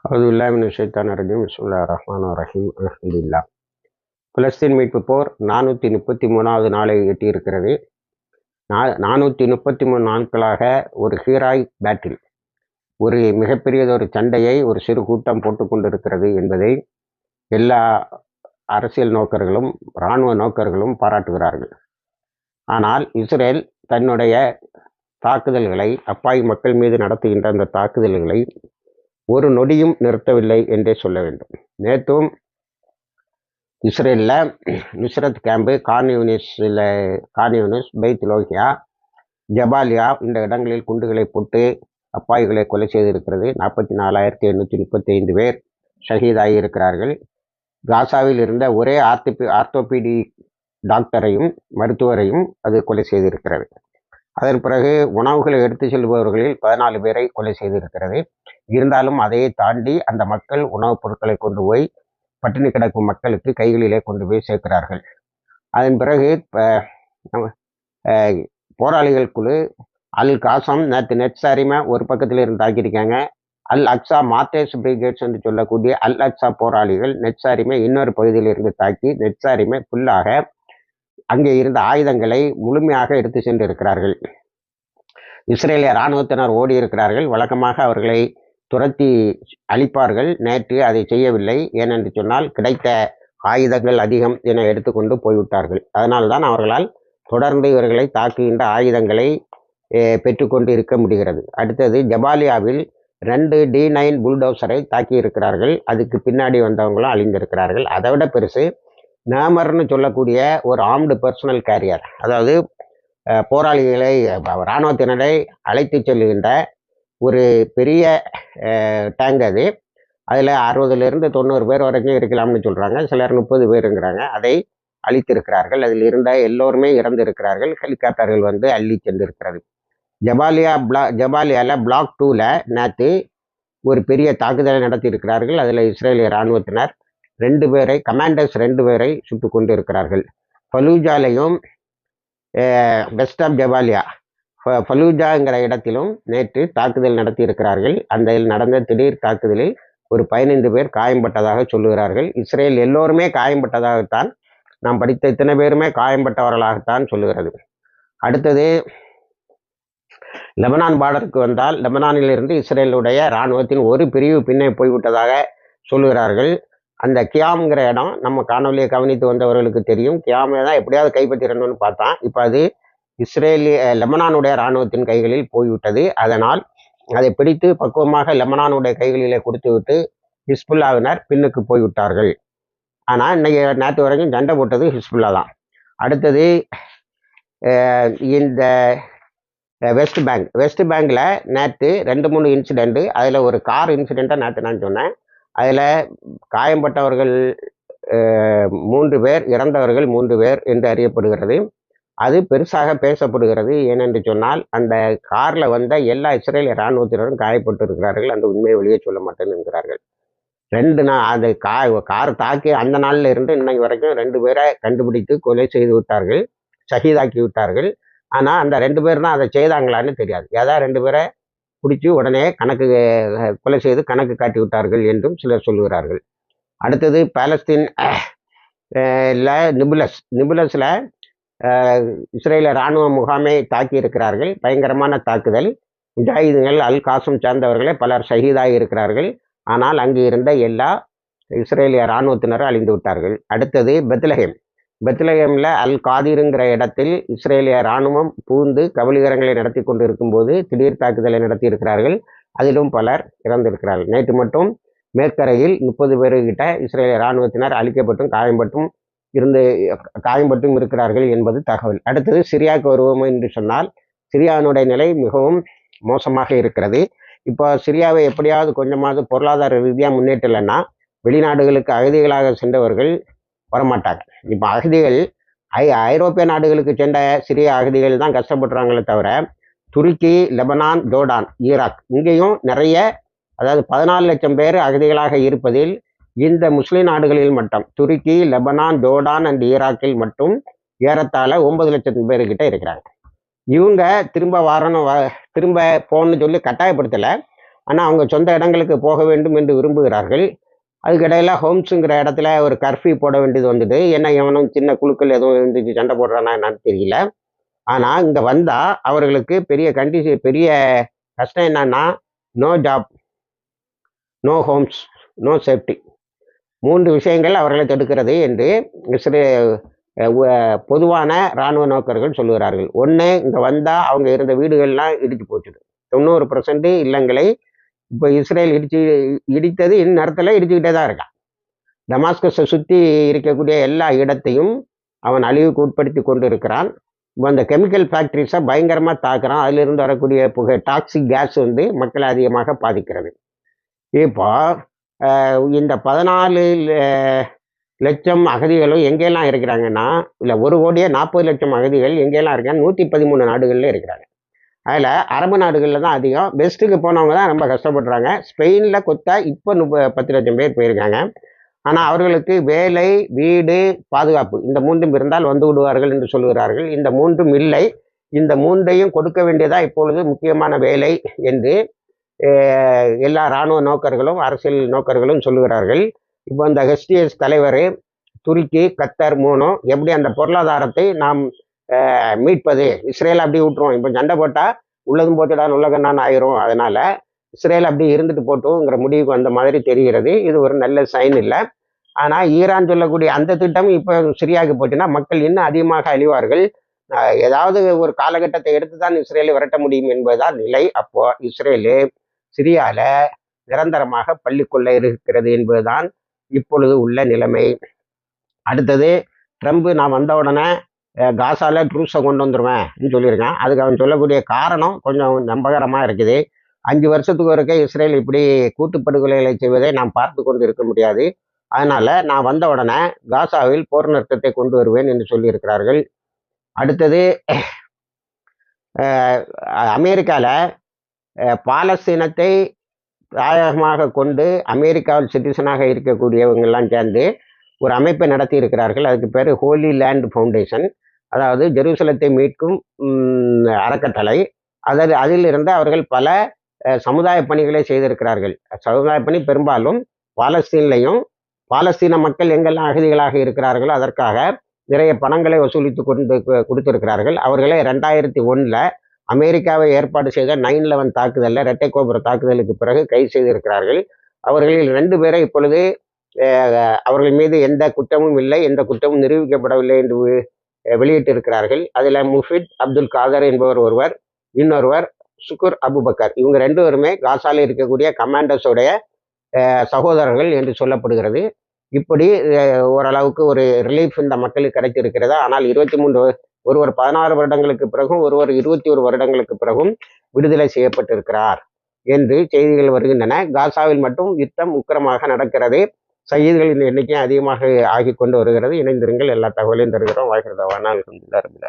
அவுதுல்லாஹிமினஷைத்தானிர்ரஜீம் பிஸ்மில்லாஹிர்ரஹ்மானிர்ரஹீம் அல்ஹம்துலில்லாஹ். பலஸ்தீன் மீட்பு போர் 433வது நாளை எட்டியிருக்கிறது. 433 நாட்களாக ஒரு ஹீராய் பேட்டில், ஒரு மிகப்பெரியதொரு சண்டையை ஒரு சிறு கூட்டம் போட்டுக்கொண்டிருக்கிறது என்பதை எல்லா அரசியல் நோக்கர்களும் இராணுவ நோக்கர்களும் பாராட்டுகிறார்கள். ஆனால் இஸ்ரேல் தன்னுடைய தாக்குதல்களை, அப்பாவி மக்கள் மீது நடத்துகின்ற அந்த தாக்குதல்களை ஒரு நொடியும் நிறுத்தவில்லை என்றே சொல்ல வேண்டும். நேற்றும் இஸ்ரேலில் Nusrat camp, Khan Younis, Beit Lohia, Jabalia இந்த இடங்களில் குண்டுகளை போட்டு அப்பாவிகளை கொலை செய்திருக்கிறது. 44,835 பேர் ஷஹீதாகி இருக்கிறார்கள். காசாவில் இருந்த ஒரே ஆர்த்தோபீடி டாக்டரையும் மருத்துவரையும் அது கொலை செய்திருக்கிறது. அதன் பிறகு உணவுகளை எடுத்து செல்பவர்களில் 14 பேரை கொலை செய்திருக்கிறது. இருந்தாலும் அதையே தாண்டி அந்த மக்கள் உணவுப் பொருட்களை கொண்டு போய் பட்டினி கிடக்கும் மக்களுக்கு கைகளிலே கொண்டு போய் சேர்க்கிறார்கள். அதன் பிறகு போராளிகள் குழு அல் காசம் நேற்று நெட்சாரிமை ஒரு பக்கத்தில் இருந்து தாக்கியிருக்காங்க. அல் அக்ஸா மாத்தேஸ் பிரிகேட்ஸ் என்று சொல்லக்கூடிய அல் அக்ஸா போராளிகள் நெட்சாரிமை இன்னொரு பகுதியில் இருந்து தாக்கி நெட்சாரிமை ஃபுல்லாக அங்கே இருந்த ஆயுதங்களை முழுமையாக எடுத்து சென்று இருக்கிறார்கள். இஸ்ரேலிய இராணுவத்தினர் ஓடி இருக்கிறார்கள். வழக்கமாக அவர்களை துரத்தி அழிப்பார்கள். நேற்று அதை செய்யவில்லை. ஏனென்று சொன்னால் கிடைத்த ஆயுதங்கள் அதிகம் என எடுத்துக்கொண்டு போய்விட்டார்கள். அதனால்தான் அவர்களால் தொடர்ந்து இவர்களை தாக்குகின்ற ஆயுதங்களை பெற்றுக்கொண்டு இருக்க முடிகிறது. அடுத்தது ஜபாலியாவில் 2 D9 புல்டோசரை தாக்கி இருக்கிறார்கள். அதுக்கு பின்னாடி வந்தவங்களும் அழிந்திருக்கிறார்கள். அதை விட பெருசு நேமர்னு சொல்லக்கூடிய ஒரு ஆர்ம்டு பர்சனல் கேரியர், அதாவது போராளிகளை, இராணுவத்தினரை அழைத்து செல்கின்ற ஒரு பெரிய டேங்க் அது. அதில் 60லேருந்து 90 பேர் வரைக்கும் இருக்கலாம்னு சொல்கிறாங்க. சிலர் 30 பேருங்கிறாங்க. அதை அழித்திருக்கிறார்கள். அதில் இருந்த எல்லோருமே இறந்து இருக்கிறார்கள். ஹெலிகாப்டர்கள் வந்து அள்ளி சென்றிருக்கிறது. ஜபாலியாவில் பிளாக் 2ல் நேற்று ஒரு பெரிய தாக்குதலை நடத்தியிருக்கிறார்கள். அதில் இஸ்ரேலிய இராணுவத்தினர் 2 பேரை, கமாண்டர்ஸ் 2 பேரை சுட்டு கொண்டு இருக்கிறார்கள். ஃபலூஜாலையும் வெஸ்ட் ஆஃப் ஜபாலியா ஃபலூஜாங்கிற இடத்திலும் நேற்று தாக்குதல் நடத்தி இருக்கிறார்கள். அந்த நடந்த திடீர் தாக்குதலில் ஒரு 15 பேர் காயம்பட்டதாக சொல்லுகிறார்கள். இஸ்ரேல் எல்லோருமே காயம்பட்டதாகத்தான், நாம் படித்த இத்தனை பேருமே காயம்பட்டவர்களாகத்தான் சொல்லுகிறது. அடுத்தது லெபனான் பார்டருக்கு வந்தால், லெபனானிலிருந்து இஸ்ரேலுடைய இராணுவத்தின் ஒரு பிரிவு பின்னே போய்விட்டதாக சொல்லுகிறார்கள். அந்த கியாம்ங்கிற இடம் நம்ம காணொலியை கவனித்து வந்தவர்களுக்கு தெரியும். கியாமை தான் எப்படியாவது கைப்பற்றிடணும்னு பார்த்தான். இப்போ அது லெபனானுடைய இராணுவத்தின் கைகளில் போய்விட்டது. அதனால் அதை பிடித்து பக்குவமாக லெபனானுடைய கைகளிலே கொடுத்துவிட்டு ஹிஸ்புல்லாவினர் பின்னுக்கு போய்விட்டார்கள். ஆனால் இன்னைக்கு நேற்று வரைக்கும் சண்டை போட்டது ஹிஸ்புல்லா தான். அடுத்தது இந்த வெஸ்ட் பேங்கில் நேற்று 2-3 இன்சிடெண்ட்டு. அதில் ஒரு கார் இன்சிடெண்ட்டை நேற்று நான் சொன்னேன். அதில் காயம்பட்டவர்கள் 3 பேர், இறந்தவர்கள் 3 பேர் என்று அறியப்படுகிறது. அது பெருசாக பேசப்படுகிறது. ஏனென்று சொன்னால் அந்த காரில் வந்த எல்லா இஸ்ரேலிய இராணுவத்தினரும் காயப்பட்டு இருக்கிறார்கள். அந்த உண்மையை வெளியே சொல்ல மாட்டேன்னு என்கிறார்கள். 2 நாள் அந்த கார் தாக்கி அந்த நாளில் இருந்து இன்னைக்கு வரைக்கும் 2 பேரை கண்டுபிடித்து கொலை செய்து விட்டார்கள், ஷஹீதாக்கி விட்டார்கள். ஆனால் அந்த 2 பேர் தான் அதை செய்தாங்களான்னு தெரியாது. ஏதாவது 2 பேரை பிடிச்சி உடனே கொலை செய்து கணக்கு காட்டி விட்டார்கள் என்றும் சிலர் சொல்லுகிறார்கள். அடுத்தது பாலஸ்தீன் நிபுலஸில் இஸ்ரேலிய இராணுவ முகாமை தாக்கி இருக்கிறார்கள். பயங்கரமான தாக்குதல். முஜாஹிதுகள் அல் காசம் சார்ந்தவர்களே பலர் ஷஹீதாகி இருக்கிறார்கள். ஆனால் அங்கு இருந்த எல்லா இஸ்ரேலிய இராணுவத்தினரும் அழிந்து விட்டார்கள். அடுத்தது பெத்லஹேமில் அல் காதிருங்கிற இடத்தில் இஸ்ரேலிய இராணுவம் பூந்து கபலீகரங்களை நடத்தி கொண்டு இருக்கும்போது திடீர் தாக்குதலை நடத்தி இருக்கிறார்கள். அதிலும் பலர் இறந்திருக்கிறார்கள். நேற்று மட்டும் மேற்கரையில் 30 பேர்கிட்ட இஸ்ரேலிய இராணுவத்தினர் அழிக்கப்பட்டும் காயம்பட்டும் இருக்கிறார்கள் என்பது தகவல். அடுத்தது சிரியாவுக்கு வருவோம் என்று சொன்னால், சிரியாவினுடைய நிலை மிகவும் மோசமாக இருக்கிறது. இப்போ சிரியாவை எப்படியாவது கொஞ்சமாவது பொருளாதார ரீதியாக முன்னேற்றலைன்னா வெளிநாடுகளுக்கு அகதிகளாக சென்றவர்கள் வரமாட்டாங்க. இப்போ அகதிகள் ஐரோப்பிய நாடுகளுக்கு சென்ற சிறிய அகதிகள் தான் கஷ்டப்படுறாங்களே தவிர, துருக்கி, லெபனான், ஜோர்டான், ஈராக் இங்கேயும் நிறைய, அதாவது 14 லட்சம் பேர் அகதிகளாக இருப்பதில் இந்த முஸ்லிம் நாடுகளில் மட்டும் துருக்கி, லெபனான், ஜோர்டான் அண்ட் ஈராக்கில் மட்டும் ஏறத்தாழ 9 லட்சம் பேர்கிட்ட இருக்கிறாங்க. இவங்க திரும்ப போகணும்னு சொல்லி கட்டாயப்படுத்தலை. ஆனால் அவங்க சொந்த இடங்களுக்கு போக வேண்டும் என்று விரும்புகிறார்கள். அதுக்கிடையில் ஹோம்ஸுங்கிற இடத்துல ஒரு கர்ஃப்யூ போட வேண்டியது வந்தது. ஏன்னா இவனும் சின்ன குழுக்கள் எதுவும் இருந்துச்சு சண்டை போடுறானா என்னன்னு தெரியல. ஆனால் இங்கே வந்தால் அவர்களுக்கு பெரிய கஷ்டம் என்னன்னா, no job, no homes, no safety. 3 விஷயங்கள் அவர்களை தடுக்கிறது என்று பொதுவான இராணுவ நோக்கர்கள் சொல்லுகிறார்கள். ஒன்று, இங்கே வந்தால் அவங்க இருந்த வீடுகள்லாம் இடிச்சு போச்சுது. 90% இல்லங்களை இப்போ இஸ்ரேல் இடித்தது இந்நேரத்தில் இடிச்சுக்கிட்டே தான் இருக்கான். டமாஸ்கஸை சுற்றி இருக்கக்கூடிய எல்லா இடத்தையும் அவன் அழிவுக்கு உட்படுத்தி கொண்டு இருக்கிறான். இப்போ அந்த கெமிக்கல் ஃபேக்ட்ரிஸை பயங்கரமாக தாக்குறான். அதிலிருந்து வரக்கூடிய புகை டாக்ஸிக் கேஸ் மக்களை அதிகமாக பாதிக்கிறது. இப்போ இந்த 14 லட்சம் அகதிகளும் எங்கெல்லாம் இருக்கிறாங்கன்னா, இல்லை 1,40,00,000 அகதிகள் எங்கெல்லாம் இருக்காங்க, 113 நாடுகளில் இருக்கிறாங்க. அதில் அரபு நாடுகளில் தான் அதிகம். வெஸ்ட்டுக்கு போனவங்க தான் ரொம்ப கஷ்டப்படுறாங்க. ஸ்பெயினில் கொத்தா இப்போ 10 லட்சம் பேர் போயிருக்காங்க. ஆனால் அவர்களுக்கு வேலை, வீடு, பாதுகாப்பு இந்த 3ம் இருந்தால் வந்து விடுவார்கள் என்று சொல்கிறார்கள். இந்த 3ம் இல்லை. இந்த 3ஐயும் கொடுக்க வேண்டியதா இப்பொழுது முக்கியமான வேலை என்று எல்லா இராணுவ நோக்கர்களும் அரசியல் நோக்கர்களும் சொல்லுகிறார்கள். இப்போ இந்த ஹெச்டிஎஸ் தலைவர் துருக்கி, கத்தர் 3ம் எப்படி அந்த பொருளாதாரத்தை நாம் மீட்பது, இஸ்ரேல் அப்படி விட்டுருவோம். இப்போ சண்டை போட்டால் உள்ளதும் போட்டுடா உள்ளகண்ணான்னு ஆயிரும். அதனால் இஸ்ரேல் அப்படி இருந்துட்டு போட்டோங்கிற முடிவுக்கு வந்த மாதிரி தெரிகிறது. இது ஒரு நல்ல சைன் இல்லை. ஆனால் ஈரான் சொல்லக்கூடிய அந்த திட்டம் இப்போ சிரியாவுக்கு போச்சுன்னா மக்கள் இன்னும் அதிகமாக அழிவார்கள். ஏதாவது ஒரு காலகட்டத்தை எடுத்து தான் இஸ்ரேலை விரட்ட முடியும் என்பதுதான் நிலை. அப்போ இஸ்ரேலு சிரியாவில் நிரந்தரமாக பள்ளிக்கொள்ள இருக்கிறது என்பதுதான் இப்பொழுது உள்ள நிலைமை. அடுத்தது, ட்ரம்ப் நான் வந்த உடனே காசாவில் ட்ரூஸை கொண்டு வந்துடுவேன் சொல்லியிருக்கேன். அதுக்கு அவன் சொல்லக்கூடிய காரணம் கொஞ்சம் நம்பகரமாக இருக்குது. 5 வருஷத்துக்கு ஒருக்க இஸ்ரேல் இப்படி கூட்டுப்படுகொலைகளை செய்வதை நாம் பார்த்து கொண்டு இருக்க முடியாது. அதனால் நான் வந்த உடனே காசாவில் போர் நிறுத்தத்தை கொண்டு வருவேன் என்று சொல்லியிருக்கிறார்கள். அடுத்தது, அமெரிக்காவில் பாலஸ்தீனத்தை தாயகமாக கொண்டு அமெரிக்காவில் சிட்டிசனாக இருக்கக்கூடியவங்கெல்லாம் சேர்ந்து ஒரு அமைப்பை நடத்தி இருக்கிறார்கள். அதுக்கு பேர் ஹோலி லேண்ட் ஃபவுண்டேஷன். அதாவது ஜெருசலத்தை மீட்கும் அறக்கட்டளை. அதிலிருந்து அவர்கள் பல சமுதாய பணிகளை செய்திருக்கிறார்கள். சமுதாய பணி பெரும்பாலும் பாலஸ்தீன்லையும், பாலஸ்தீன மக்கள் எங்கெல்லாம் அகதிகளாக இருக்கிறார்களோ அதற்காக நிறைய பணங்களை வசூலித்து கொடுத்திருக்கிறார்கள். அவர்களே 2001 அமெரிக்காவை ஏற்பாடு செய்த 9/11 தாக்குதலில், இரட்டை கோபுர தாக்குதலுக்கு பிறகு கைது செய்திருக்கிறார்கள். அவர்களில் 2 பேரை இப்பொழுது அவர்கள் மீது எந்த குற்றமும் இல்லை, எந்த குற்றமும் நிரூபிக்கப்படவில்லை என்று வெளியிட்டிருக்கிறார்கள். அதில் முஃபித் அப்துல் காதர் என்பவர் ஒருவர், இன்னொருவர் சுகுர் அபுபக்கர். இவங்க 2 பேருமே காசாவில் இருக்கக்கூடிய கமாண்டர்ஸோடைய சகோதரர்கள் என்று சொல்லப்படுகிறது. இப்படி ஓரளவுக்கு ஒரு ரிலீஃப் இந்த மக்களுக்கு கிடைத்திருக்கிறதா. ஆனால் 23 ஒருவர் 16 வருடங்களுக்கு பிறகும், ஒருவர் 21 வருடங்களுக்கு பிறகும் விடுதலை செய்யப்பட்டிருக்கிறார் என்று செய்திகள் வருகின்றன. காசாவில் மட்டும் யுத்தம் உக்கிரமாக நடக்கிறது. ஷஹீதுகளின் எண்ணிக்கை அதிகமாக ஆகி கொண்டு வருகிறது. இணைந்திருங்கள். எல்லா தகவலையும் தருகிறோம். வாழ்கிறதா வாழ்நாள்